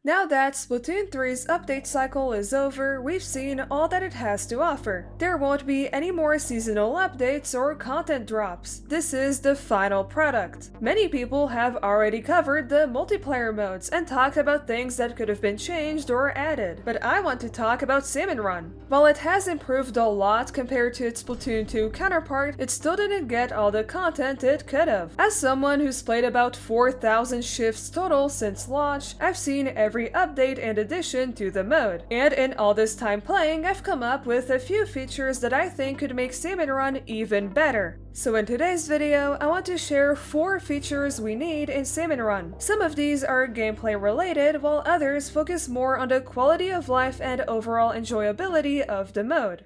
Now that Splatoon 3's update cycle is over, we've seen all that it has to offer. There won't be any more seasonal updates or content drops. This is the final product. Many people have already covered the multiplayer modes and talked about things that could have been changed or added, but I want to talk about Salmon Run. While it has improved a lot compared to its Splatoon 2 counterpart, it still didn't get all the content it could have. As someone who's played about 4,000 shifts total since launch, I've seen every update and addition to the mode. And in all this time playing, I've come up with a few features that I think could make Salmon Run even better. So in today's video, I want to share 4 features we need in Salmon Run. Some of these are gameplay related, while others focus more on the quality of life and overall enjoyability of the mode.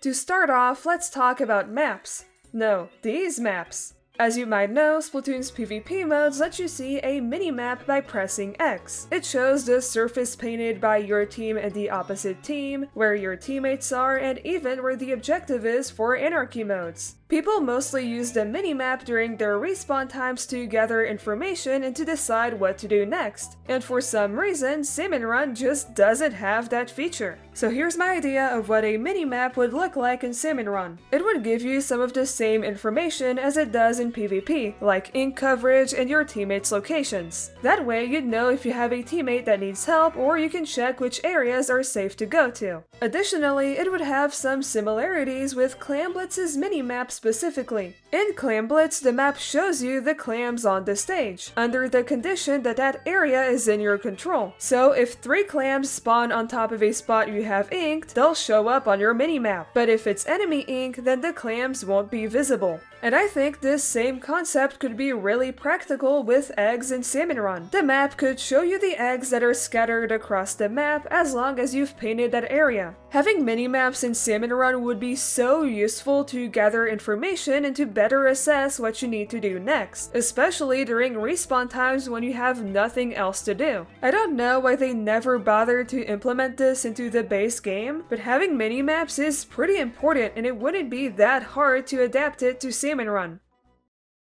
To start off, let's talk about maps. No, these maps. As you might know, Splatoon's PvP modes let you see a mini-map by pressing X. It shows the surface painted by your team and the opposite team, where your teammates are, and even where the objective is for Anarchy modes. People mostly use the mini-map during their respawn times to gather information and to decide what to do next. And for some reason, Salmon Run just doesn't have that feature. So here's my idea of what a mini-map would look like in Salmon Run. It would give you some of the same information as it does in PvP, like ink coverage and your teammates' locations. That way you'd know if you have a teammate that needs help, or you can check which areas are safe to go to. Additionally, it would have some similarities with Clam Blitz's mini-map specifically. In Clam Blitz, the map shows you the clams on the stage, under the condition that that area is in your control. So if 3 clams spawn on top of a spot you have inked, they'll show up on your minimap. But if it's enemy ink, then the clams won't be visible. And I think this same concept could be really practical with eggs in Salmon Run. The map could show you the eggs that are scattered across the map as long as you've painted that area. Having mini-maps in Salmon Run would be so useful to gather information and to better assess what you need to do next, especially during respawn times when you have nothing else to do. I don't know why they never bothered to implement this into the base game, but having mini-maps is pretty important and it wouldn't be that hard to adapt it to Salmon Run.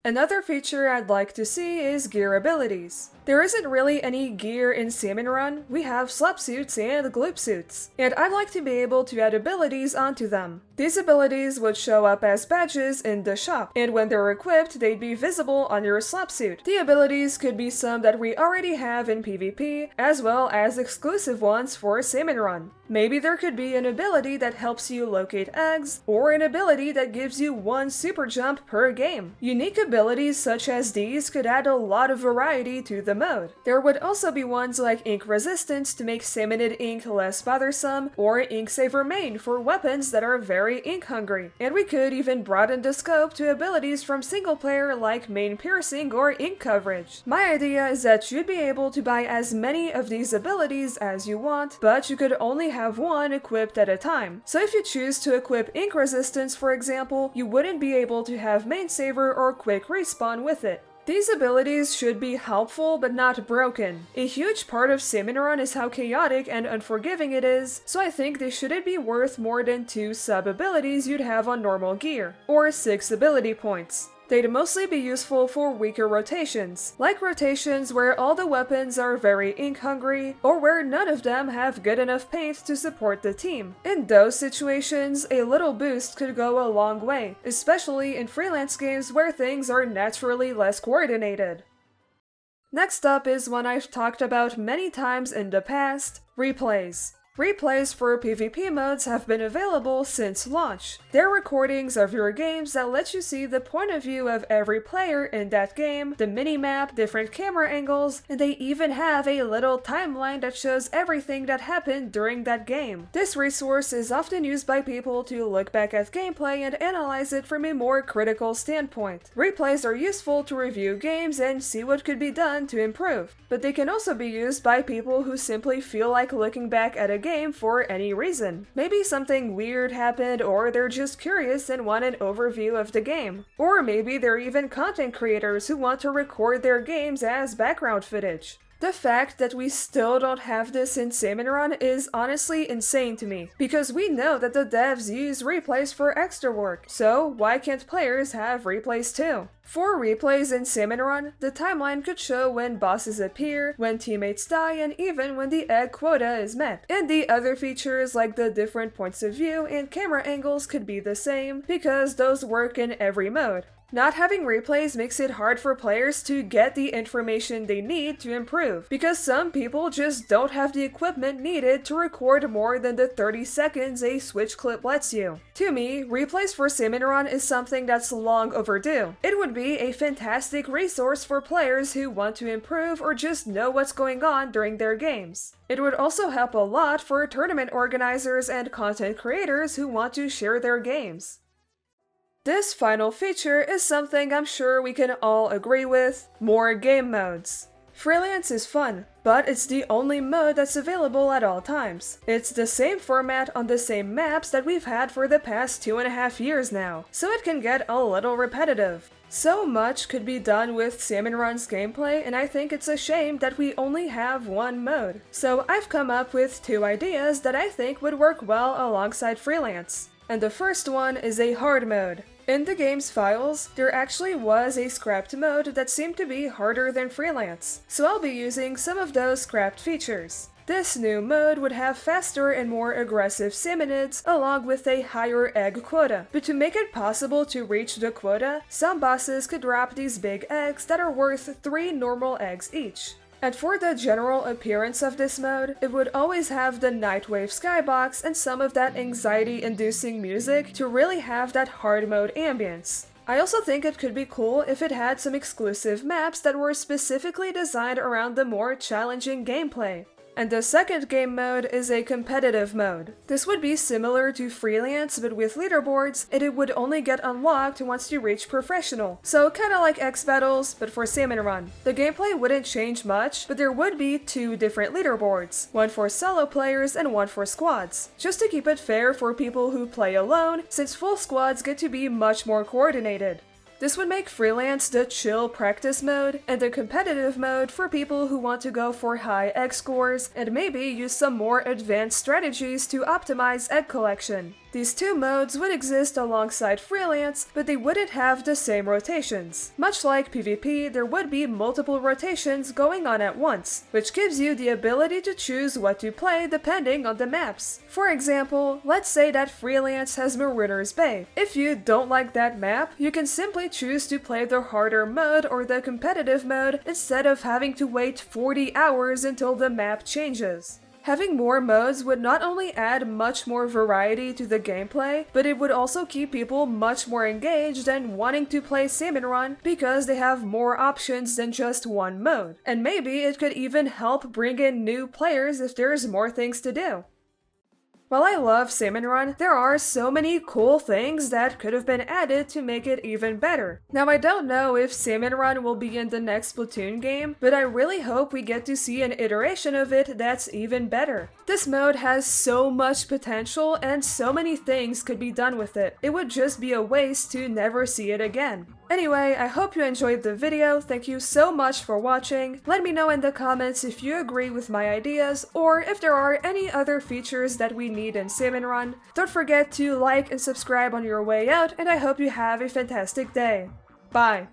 Another feature I'd like to see is gear abilities. There isn't really any gear in Salmon Run. We have slop suits and gloop suits, and I'd like to be able to add abilities onto them. These abilities would show up as badges in the shop, and when they're equipped, they'd be visible on your slop suit. The abilities could be some that we already have in PvP, as well as exclusive ones for Salmon Run. Maybe there could be an ability that helps you locate eggs, or an ability that gives you 1 super jump per game. Unique abilities such as these could add a lot of variety to the mode. There would also be ones like ink resistance to make salmonid ink less bothersome, or ink saver main for weapons that are very ink hungry. And we could even broaden the scope to abilities from single player like main piercing or ink coverage. My idea is that you'd be able to buy as many of these abilities as you want, but you could only have 1 equipped at a time. So if you choose to equip ink resistance, for example, you wouldn't be able to have main saver or quick respawn with it. These abilities should be helpful but not broken. A huge part of Salmon Run is how chaotic and unforgiving it is, so I think they shouldn't be worth more than 2 sub-abilities you'd have on normal gear, or 6 ability points. They'd mostly be useful for weaker rotations, like rotations where all the weapons are very ink hungry, or where none of them have good enough paint to support the team. In those situations, a little boost could go a long way, especially in freelance games where things are naturally less coordinated. Next up is one I've talked about many times in the past: replays. Replays for PvP modes have been available since launch. They're recordings of your games that let you see the point of view of every player in that game, the mini-map, different camera angles, and they even have a little timeline that shows everything that happened during that game. This resource is often used by people to look back at gameplay and analyze it from a more critical standpoint. Replays are useful to review games and see what could be done to improve, but they can also be used by people who simply feel like looking back at a game for any reason. Maybe something weird happened, or they're just curious and want an overview of the game. Or maybe they're even content creators who want to record their games as background footage. The fact that we still don't have this in Salmon Run is honestly insane to me, because we know that the devs use replays for extra work, so why can't players have replays too? For replays in Salmon Run, the timeline could show when bosses appear, when teammates die, and even when the egg quota is met. And the other features like the different points of view and camera angles could be the same, because those work in every mode. Not having replays makes it hard for players to get the information they need to improve, because some people just don't have the equipment needed to record more than the 30 seconds a Switch clip lets you. To me, replays for Salmon Run is something that's long overdue. It would be a fantastic resource for players who want to improve or just know what's going on during their games. It would also help a lot for tournament organizers and content creators who want to share their games. This final feature is something I'm sure we can all agree with: more game modes. Freelance is fun, but it's the only mode that's available at all times. It's the same format on the same maps that we've had for the past 2.5 years now, so it can get a little repetitive. So much could be done with Salmon Run's gameplay, and I think it's a shame that we only have one mode. So I've come up with 2 ideas that I think would work well alongside Freelance. And the first one is a hard mode. In the game's files, there actually was a scrapped mode that seemed to be harder than Freelance, so I'll be using some of those scrapped features. This new mode would have faster and more aggressive salmonids along with a higher egg quota, but to make it possible to reach the quota, some bosses could drop these big eggs that are worth 3 normal eggs each. And for the general appearance of this mode, it would always have the Nightwave skybox and some of that anxiety-inducing music to really have that hard mode ambience. I also think it could be cool if it had some exclusive maps that were specifically designed around the more challenging gameplay. And the second game mode is a competitive mode. This would be similar to Freelance but with leaderboards, and it would only get unlocked once you reach Professional. So kinda like X Battles, but for Salmon Run. The gameplay wouldn't change much, but there would be 2 different leaderboards, one for solo players and one for squads, just to keep it fair for people who play alone, since full squads get to be much more coordinated. This would make Freelance the chill practice mode, and the competitive mode for people who want to go for high egg scores and maybe use some more advanced strategies to optimize egg collection. These 2 modes would exist alongside Freelance, but they wouldn't have the same rotations. Much like PvP, there would be multiple rotations going on at once, which gives you the ability to choose what to play depending on the maps. For example, let's say that Freelance has Mariner's Bay. If you don't like that map, you can simply choose to play the harder mode or the competitive mode instead of having to wait 40 hours until the map changes. Having more modes would not only add much more variety to the gameplay, but it would also keep people much more engaged and wanting to play Salmon Run because they have more options than just one mode. And maybe it could even help bring in new players if there's more things to do. While I love Salmon Run, there are so many cool things that could have been added to make it even better. Now, I don't know if Salmon Run will be in the next Splatoon game, but I really hope we get to see an iteration of it that's even better. This mode has so much potential and so many things could be done with it. It would just be a waste to never see it again. Anyway, I hope you enjoyed the video. Thank you so much for watching. Let me know in the comments if you agree with my ideas or if there are any other features that we need in Salmon Run. Don't forget to like and subscribe on your way out, and I hope you have a fantastic day. Bye!